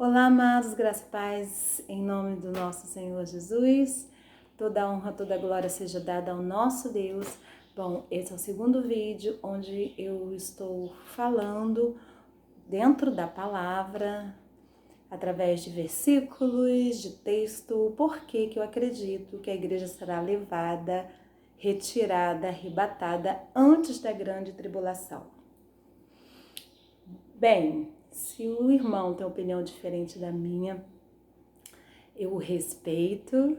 Olá, amados, graça e paz, em nome do nosso Senhor Jesus. Toda honra, toda glória seja dada ao nosso Deus. Bom, esse é o segundo vídeo onde eu estou falando dentro da palavra, através de versículos, de texto, por que eu acredito que a igreja será levada, retirada, arrebatada antes da grande tribulação. Bem, se o irmão tem opinião diferente da minha, eu o respeito,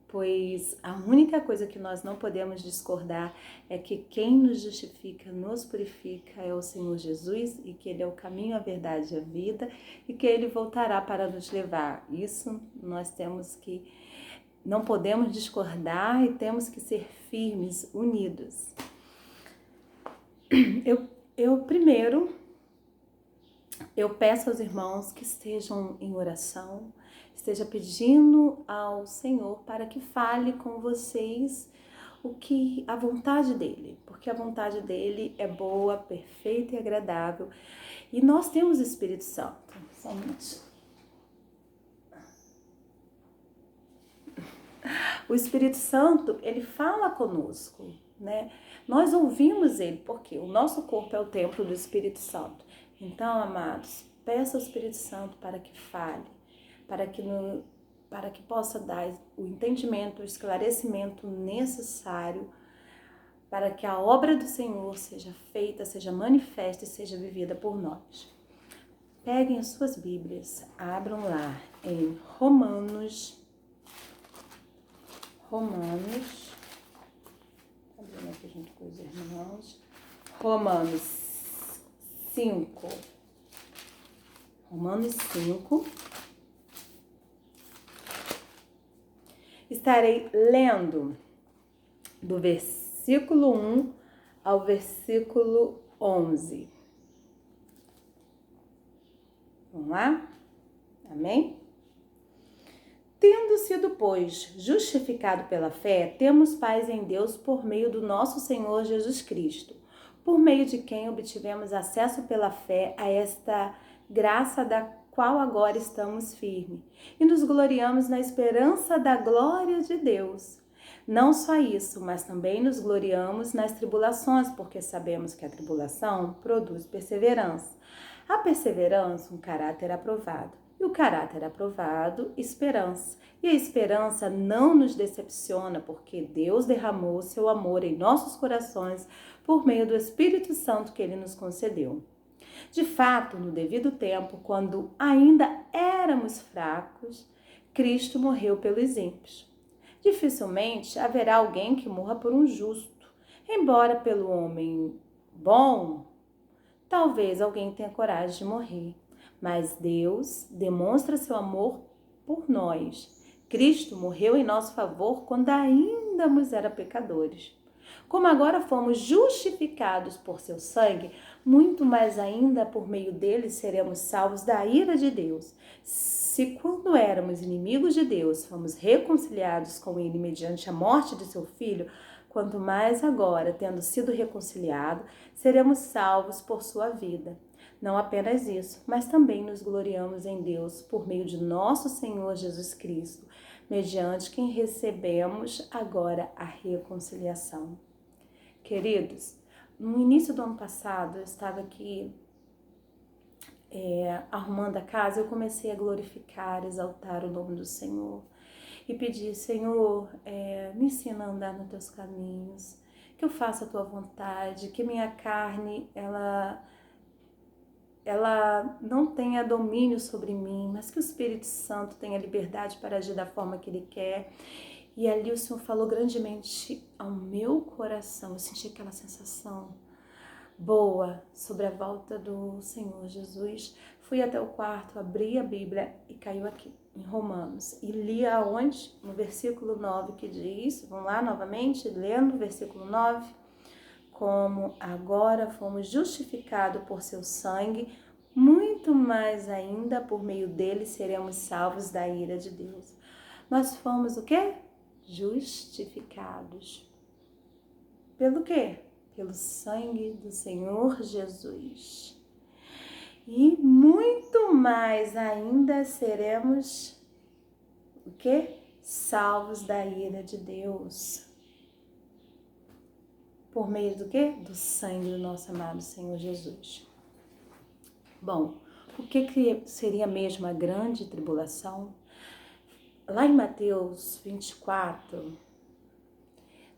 pois a única coisa que nós não podemos discordar é que quem nos justifica, nos purifica é o Senhor Jesus e que Ele é o caminho, a verdade e a vida e que Ele voltará para nos levar. Isso nós não podemos discordar e temos que ser firmes, unidos. Eu peço aos irmãos que estejam em oração, esteja pedindo ao Senhor para que fale com vocês a vontade dele, porque a vontade dele é boa, perfeita e agradável. E nós temos o Espírito Santo. Somente. O Espírito Santo, ele fala conosco, né? Nós ouvimos ele, porque o nosso corpo é o templo do Espírito Santo. Então, amados, peça ao Espírito Santo para que fale, para que possa dar o entendimento, o esclarecimento necessário para que a obra do Senhor seja feita, seja manifesta e seja vivida por nós. Peguem as suas Bíblias, abram lá em Romanos, abrindo aqui junto com os irmãos, Romanos 5. Estarei lendo do versículo 1 ao versículo 11. Vamos lá? Amém? Tendo sido, pois, justificado pela fé, temos paz em Deus por meio do nosso Senhor Jesus Cristo, por meio de quem obtivemos acesso pela fé a esta graça da qual agora estamos firmes, e nos gloriamos na esperança da glória de Deus. Não só isso, mas também nos gloriamos nas tribulações, porque sabemos que a tribulação produz perseverança. A perseverança, um caráter aprovado. E o caráter aprovado, esperança. E a esperança não nos decepciona, porque Deus derramou seu amor em nossos corações por meio do Espírito Santo que Ele nos concedeu. De fato, no devido tempo, quando ainda éramos fracos, Cristo morreu pelos ímpios. Dificilmente haverá alguém que morra por um justo, embora pelo homem bom, talvez alguém tenha coragem de morrer. Mas Deus demonstra seu amor por nós. Cristo morreu em nosso favor quando ainda éramos pecadores. Como agora fomos justificados por seu sangue, muito mais ainda por meio dele seremos salvos da ira de Deus. Se quando éramos inimigos de Deus, fomos reconciliados com ele mediante a morte de seu filho, quanto mais agora, tendo sido reconciliados, seremos salvos por sua vida. Não apenas isso, mas também nos gloriamos em Deus por meio de nosso Senhor Jesus Cristo, mediante quem recebemos agora a reconciliação. Queridos, no início do ano passado, eu estava aqui arrumando a casa, eu comecei a glorificar, exaltar o nome do Senhor e pedir: Senhor, me ensina a andar nos teus caminhos, que eu faça a tua vontade, que minha carne, ela não tenha domínio sobre mim, mas que o Espírito Santo tenha liberdade para agir da forma que Ele quer. E ali o Senhor falou grandemente ao meu coração. Eu senti aquela sensação boa sobre a volta do Senhor Jesus. Fui até o quarto, abri a Bíblia e caiu aqui, em Romanos. E li aonde? No versículo 9 que diz, vamos lá novamente, lendo o versículo 9. Como agora fomos justificados por seu sangue, muito mais ainda por meio dele seremos salvos da ira de Deus. Nós fomos o quê? Justificados. Pelo quê? Pelo sangue do Senhor Jesus. E muito mais ainda seremos o quê? Salvos da ira de Deus. Por meio do quê? Do sangue do nosso amado Senhor Jesus. Bom, o que seria mesmo a grande tribulação? Lá em Mateus 24,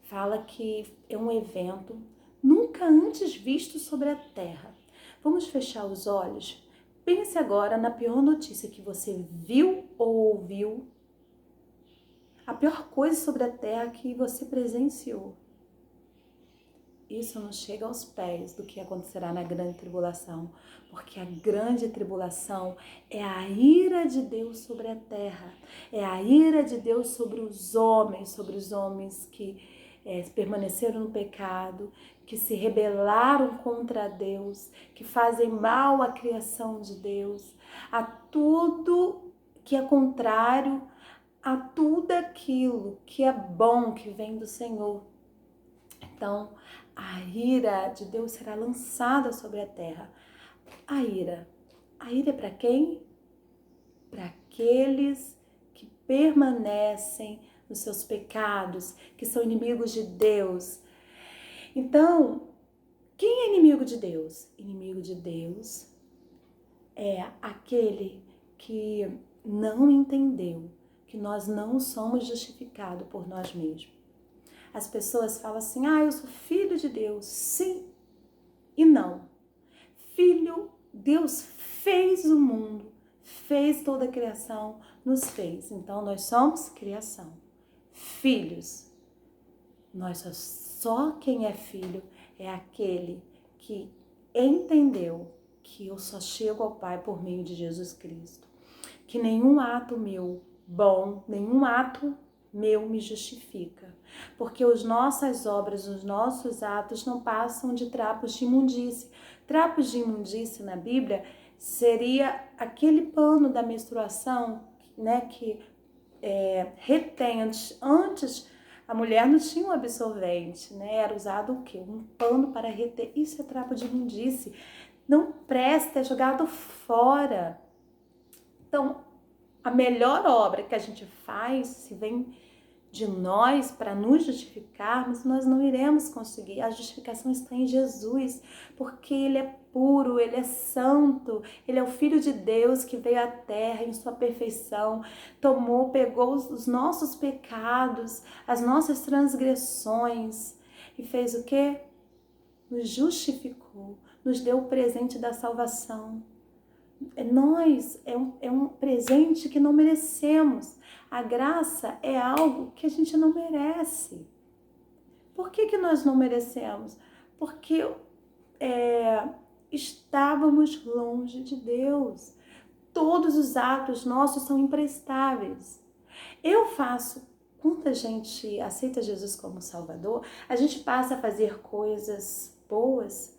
fala que é um evento nunca antes visto sobre a terra. Vamos fechar os olhos? Pense agora na pior notícia que você viu ou ouviu. A pior coisa sobre a terra que você presenciou. Isso não chega aos pés do que acontecerá na grande tribulação, porque a grande tribulação é a ira de Deus sobre a terra, é a ira de Deus sobre os homens que permaneceram no pecado, que se rebelaram contra Deus, que fazem mal à criação de Deus, a tudo que é contrário a tudo aquilo que é bom que vem do Senhor. Então, a ira de Deus será lançada sobre a terra. A ira é para quem? Para aqueles que permanecem nos seus pecados, que são inimigos de Deus. Então, quem é inimigo de Deus? Inimigo de Deus é aquele que não entendeu que nós não somos justificados por nós mesmos. As pessoas falam assim, eu sou filho de Deus. Sim e não. Filho, Deus fez o mundo, fez toda a criação, nos fez. Então, nós somos criação. Filhos. Só quem é filho é aquele que entendeu que eu só chego ao Pai por meio de Jesus Cristo. Que nenhum ato meu bom, nenhum ato meu me justifica, porque as nossas obras, os nossos atos não passam de trapos de imundície. Trapos de imundície na Bíblia seria aquele pano da menstruação, né, que retém. Antes a mulher não tinha um absorvente, né, era usado o quê? Um pano para reter. Isso é trapo de imundície. Não presta, é jogado fora. Então, a melhor obra que a gente faz, se vem de nós para nos justificarmos, nós não iremos conseguir. A justificação está em Jesus, porque Ele é puro, Ele é santo, Ele é o Filho de Deus que veio à terra em sua perfeição, pegou os nossos pecados, as nossas transgressões e fez o quê? Nos justificou, nos deu o presente da salvação. É um presente que não merecemos. A graça é algo que a gente não merece. Por que nós não merecemos? Porque estávamos longe de Deus. Todos os atos nossos são imprestáveis. Quando a gente aceita Jesus como Salvador, a gente passa a fazer coisas boas,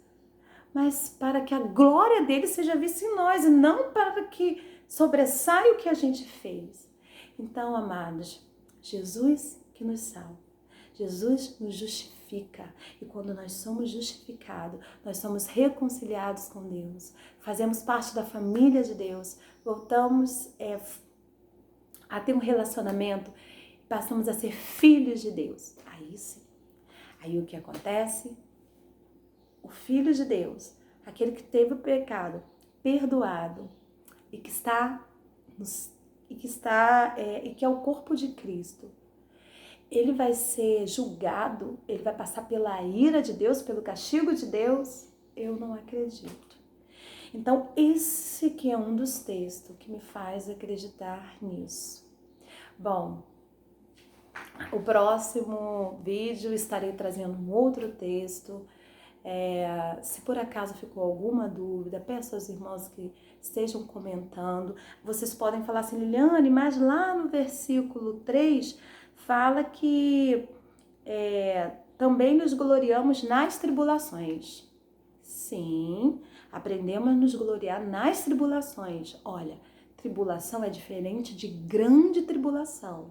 mas para que a glória dele seja vista em nós e não para que sobressaia o que a gente fez. Então, amados, Jesus que nos salva, Jesus nos justifica, e quando nós somos justificados, nós somos reconciliados com Deus, fazemos parte da família de Deus, voltamos a ter um relacionamento, passamos a ser filhos de Deus. Aí sim, aí o que acontece? O Filho de Deus, aquele que teve o pecado perdoado e que é o corpo de Cristo, ele vai ser julgado, ele vai passar pela ira de Deus, pelo castigo de Deus? Eu não acredito. Então, esse que é um dos textos que me faz acreditar nisso. Bom, o próximo vídeo estarei trazendo um outro texto. Se por acaso ficou alguma dúvida, peço aos irmãos que estejam comentando. Vocês podem falar assim, Liliane, mas lá no versículo 3 fala que também nos gloriamos nas tribulações. Sim, aprendemos a nos gloriar nas tribulações. Olha, tribulação é diferente de grande tribulação.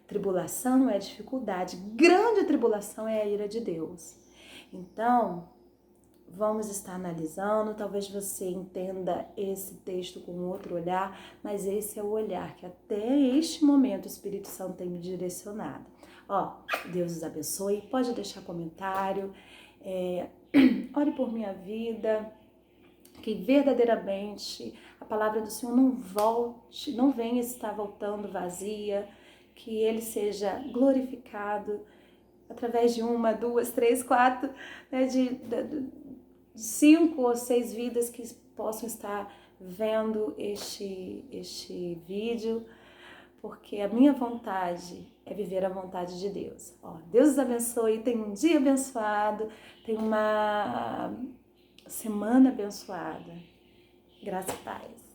Tribulação é dificuldade, grande tribulação é a ira de Deus. Então, vamos estar analisando, talvez você entenda esse texto com outro olhar, mas esse é o olhar que até este momento o Espírito Santo tem me direcionado. Ó, Deus os abençoe, pode deixar comentário, ore por minha vida, que verdadeiramente a palavra do Senhor não venha estar voltando vazia, que Ele seja glorificado através de 1, 2, 3, 4, né, de 5 ou 6 vidas que possam estar vendo este vídeo, porque a minha vontade é viver a vontade de Deus. Ó, Deus os abençoe, tenha um dia abençoado, tenha uma semana abençoada. Graça e paz.